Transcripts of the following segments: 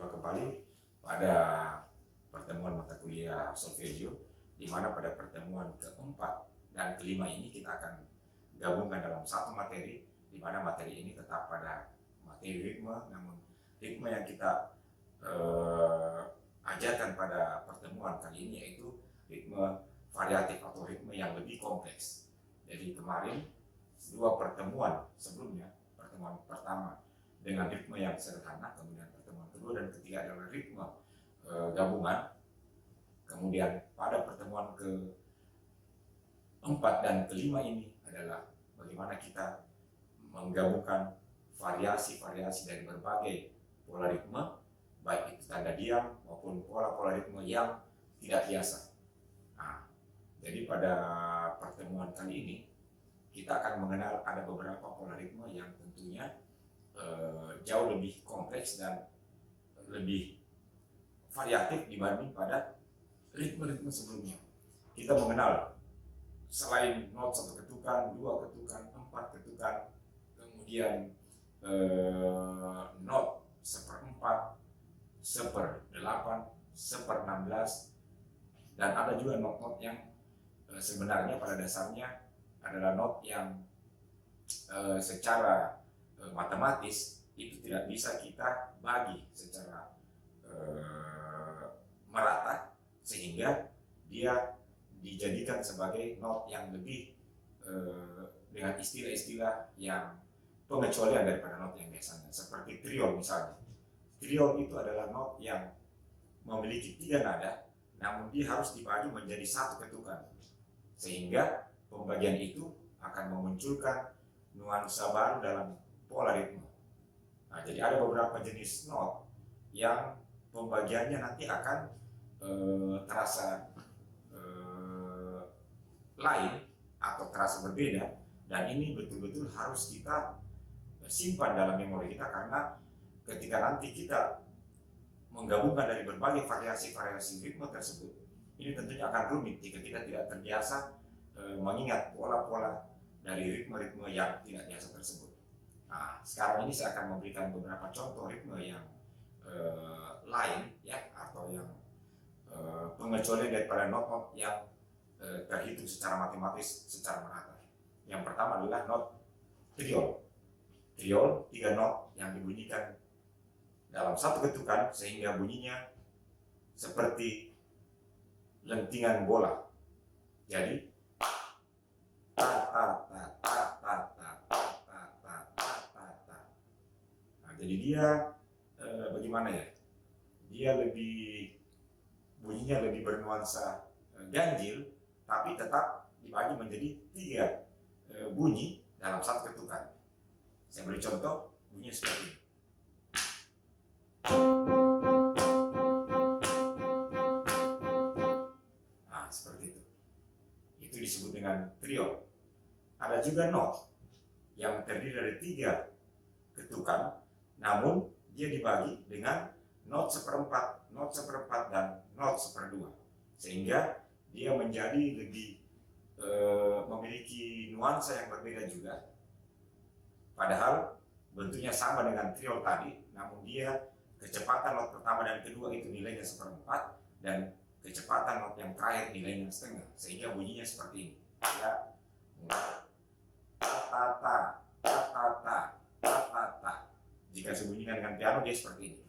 Jumpa kembali pada pertemuan mata kuliah solfeggio, di mana pada pertemuan keempat dan kelima ini kita akan gabungkan dalam satu materi, di mana materi ini tetap pada materi ritme, namun ritme yang kita ajarkan pada pertemuan kali ini yaitu ritme variatif atau ritme yang lebih kompleks. Jadi kemarin dua pertemuan sebelumnya, pertemuan pertama dengan ritme yang sederhana, kemudian pertemuan kedua dan ketiga adalah ritme gabungan. Kemudian pada pertemuan keempat dan kelima ini adalah bagaimana kita menggabungkan variasi-variasi dari berbagai pola ritme, baik itu tanda diam maupun pola-pola ritme yang tidak biasa. Nah, jadi pada pertemuan kali ini kita akan mengenal ada beberapa pola ritme yang tentunya jauh lebih kompleks dan lebih variatif dibanding pada ritme-ritme sebelumnya. Kita mengenal selain not satu ketukan, dua ketukan, empat ketukan, kemudian not seperempat, seperdelapan, seperenam-belas, dan ada juga not-not yang sebenarnya pada dasarnya adalah not yang secara matematis itu tidak bisa kita bagi secara merata sehingga dia dijadikan sebagai not yang lebih dengan istilah-istilah yang pengecualian daripada not yang biasanya, seperti triol misalnya. Triol itu adalah not yang memiliki 3 nada, namun dia harus dibagi menjadi satu ketukan, sehingga pembagian itu akan memunculkan nuansa baru dalam pola ritme. Nah, jadi ada beberapa jenis not yang pembagiannya nanti akan terasa lain atau terasa berbeda, dan ini betul-betul harus kita simpan dalam memori kita, karena ketika nanti kita menggabungkan dari berbagai variasi-variasi ritme tersebut, ini tentunya akan rumit jika kita tidak terbiasa mengingat pola-pola dari ritme-ritme yang tidak biasa tersebut. Nah, sekarang ini saya akan memberikan beberapa contoh ritme yang lain ya, atau yang pengecualian daripada not-not yang terhitung secara matematis secara merata. Yang pertama adalah not triol. Triol 3 not yang dibunyikan dalam satu ketukan sehingga bunyinya seperti lentingan bola. Jadi ta ta ta ta ta ta ta ta ta ta ta. Nah, jadi dia bagaimana ya? Dia bunyinya lebih bernuansa ganjil, tapi tetap dibagi menjadi 3 bunyi dalam satu ketukan. Saya beri contoh, bunyinya seperti ini. Nah, seperti itu. Itu disebut dengan trio. Ada juga not yang terdiri dari 3 ketukan, namun dia dibagi dengan not seperempat, dan not seperdua, sehingga dia menjadi lebih memiliki nuansa yang berbeda juga. Padahal bentuknya sama dengan triol tadi, namun dia kecepatan not pertama dan kedua itu nilainya seperempat, dan kecepatan not yang terakhir nilainya setengah, sehingga bunyinya seperti ini. Ya, ta ta ta ta ta ta ta ta ta. Jika sebunyikan dengan piano dia seperti ini.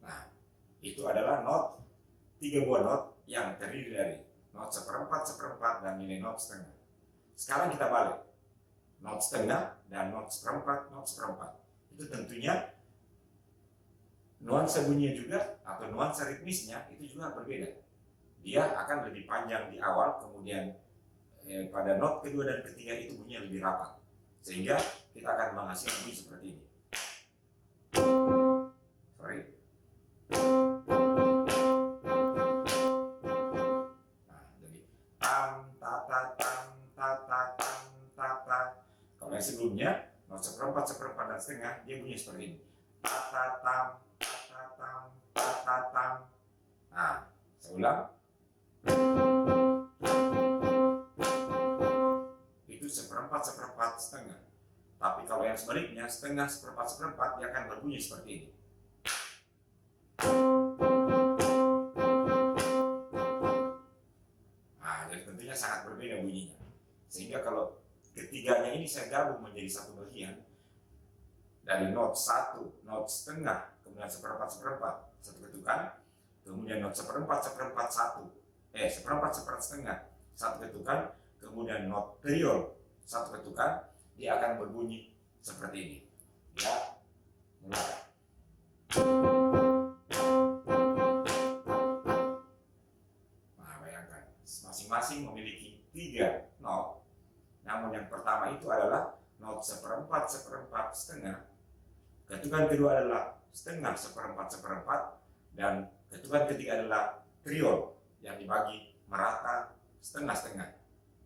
Nah, itu adalah not 3 buah not yang terdiri dari not seperempat, dan nilai not setengah. Sekarang kita balik, not setengah dan not seperempat. Itu tentunya nuansa bunyinya juga atau nuansa ritmisnya itu juga berbeda. Dia akan lebih panjang di awal, kemudian pada not kedua dan ketiga itu bunyinya lebih rapat, sehingga kita akan menghasilkan bunyi seperti ini. Kalau yang sebelumnya not seperempat, dan setengah, dia bunyi seperti ini. Ta ta tam, ta ta tam, ta ta tam. Nah, saya ulang. Itu seperempat, seperempat, setengah. Tapi kalau yang sebaliknya, setengah, seperempat, seperempat, dia akan berbunyi seperti ini. Nah, jadi tentunya sangat berbeda bunyinya. Sehingga kalau ketiganya ini saya gabung menjadi satu bagian, dari not 1, not setengah, kemudian seperempat, seperempat, satu ketukan, kemudian not seperempat, seperempat, seperempat, seperempat, setengah, satu ketukan, kemudian not triol, satu ketukan, dia akan berbunyi seperti ini. Ya, mulai. Nah, bayangkan, masing-masing memiliki 3 not. Namun yang pertama itu adalah not seperempat, seperempat, setengah. Ketukan kedua adalah setengah, seperempat, seperempat, dan ketukan ketiga adalah triol yang dibagi merata setengah-setengah.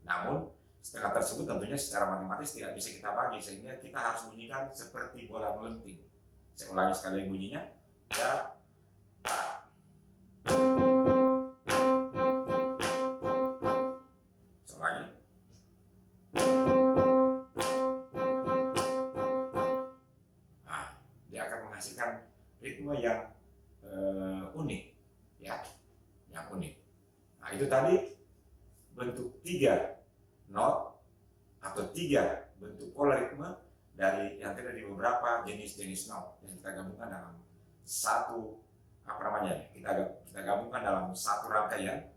Namun setengah tersebut tentunya secara matematis tidak bisa kita bagi, sehingga kita harus bunyikan seperti bola melenting. Saya ulangi sekali bunyinya. Ya, lagi. Nah, dia akan menghasilkan ritme yang unik, ya, yang unik. Nah, itu tadi bentuk 3 not atau 3 bentuk pola ritme dari yang terdiri dari beberapa jenis-jenis not yang kita gabungkan dalam satu kita gabungkan dalam satu rangkaian,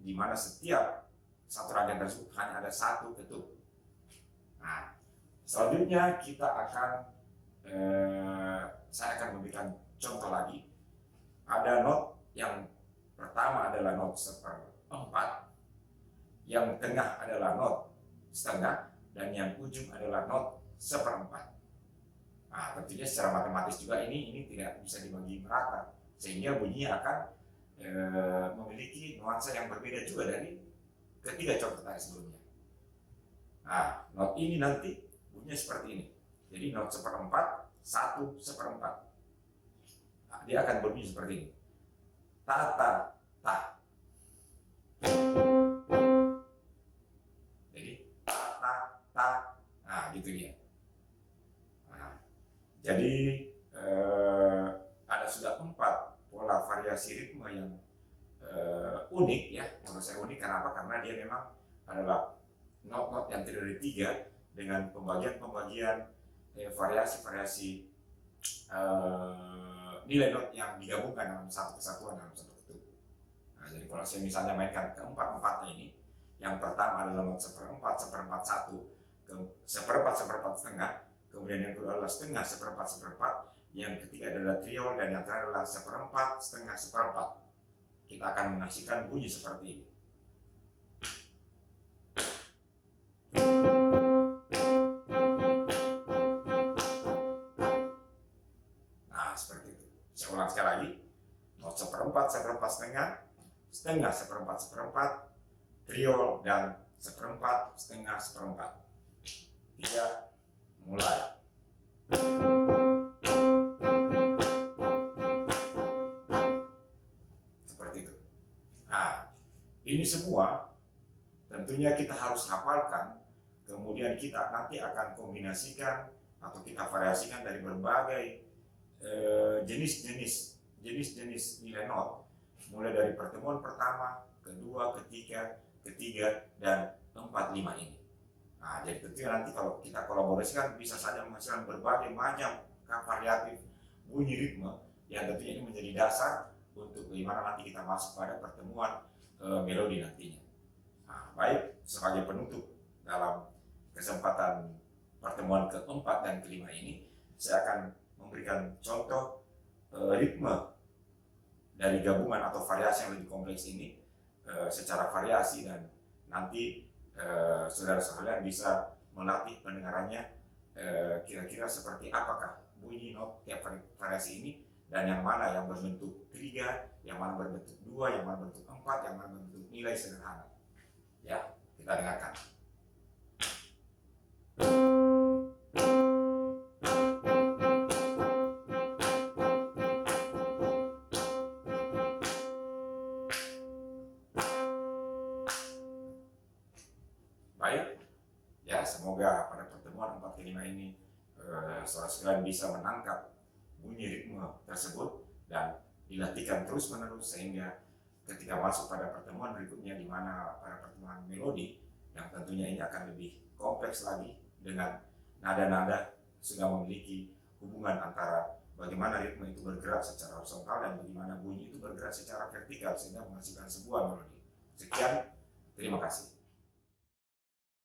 di mana setiap satu rangkaian tersebut hanya ada satu ketuk. Nah, selanjutnya kita akan saya akan memberikan contoh lagi. Ada not yang pertama adalah not seperempat, yang tengah adalah not setengah, dan yang ujung adalah not seperempat. Nah, tentunya secara matematis juga ini tidak bisa dibagi merata, sehingga bunyinya akan memiliki nuansa yang berbeda juga dari ketiga contoh tadi sebelumnya. Nah, not ini nanti bunyinya seperti ini. Jadi not seperempat, 1 seperempat. Nah, dia akan berbunyi seperti ini. Ta, ta, ta. Jadi ta, ta, ta. Nah, gitu dia. Nah, jadi ada sudah 4 pola variasi ritme yang unik, ya. Menurut saya unik, kenapa? Karena dia memang adalah not-not yang terdiri dari 3 dengan pembagian-pembagian variasi-variasi nilai not yang digabungkan dalam satu kesatuan, dalam satu ketuk. Nah, jadi kalau saya misalnya mainkan keempat-empatnya ini, yang pertama adalah not seperempat, seperempat, satu, seperempat, seperempat, setengah, kemudian yang kedua adalah setengah, seperempat, seperempat, yang ketiga adalah triol, dan yang terakhir adalah seperempat, setengah, seperempat. Kita akan menghasilkan bunyi seperti ini. Nah, seperti itu. Saya ulang sekali lagi. Not seperempat, seperempat, setengah, setengah, seperempat, seperempat, triol, dan seperempat, setengah, seperempat. 3, mulai. Seperti itu. Nah, ini semua tentunya kita harus hafalkan, kemudian kita nanti akan kombinasikan atau kita variasikan dari berbagai jenis-jenis nilai not, mulai dari pertemuan pertama, kedua, ketiga, dan 4, 5 ini. Nah, jadi tentunya nanti kalau kita kolaborasikan bisa saja menghasilkan berbagai macam variatif bunyi ritme yang tentunya ini menjadi dasar untuk bagaimana nanti kita masuk pada pertemuan melodi nantinya. Nah, baik, sebagai penutup dalam kesempatan pertemuan keempat dan kelima ini, saya akan memberikan contoh ritme dari gabungan atau variasi yang lebih kompleks ini secara variasi, dan nanti saudara sekalian bisa melatih pendengarannya kira-kira seperti apakah bunyi not tiap variasi ini, dan yang mana yang berbentuk 3, yang mana berbentuk 2, yang mana berbentuk 4, yang mana berbentuk nilai sederhana. Ya, kita dengarkan. Baik, Ya, semoga pada pertemuan 4 ke 5 ini saudara sekalian bisa menangkap bunyi ritme tersebut dan dilatihkan terus-menerus sehingga ketika masuk pada pertemuan berikutnya di mana pada pertemuan melodi yang tentunya ini akan lebih kompleks lagi dengan nada-nada sudah memiliki hubungan antara bagaimana ritme itu bergerak secara horizontal dan bagaimana bunyi itu bergerak secara vertikal sehingga menghasilkan sebuah melodi. Sekian, terima kasih.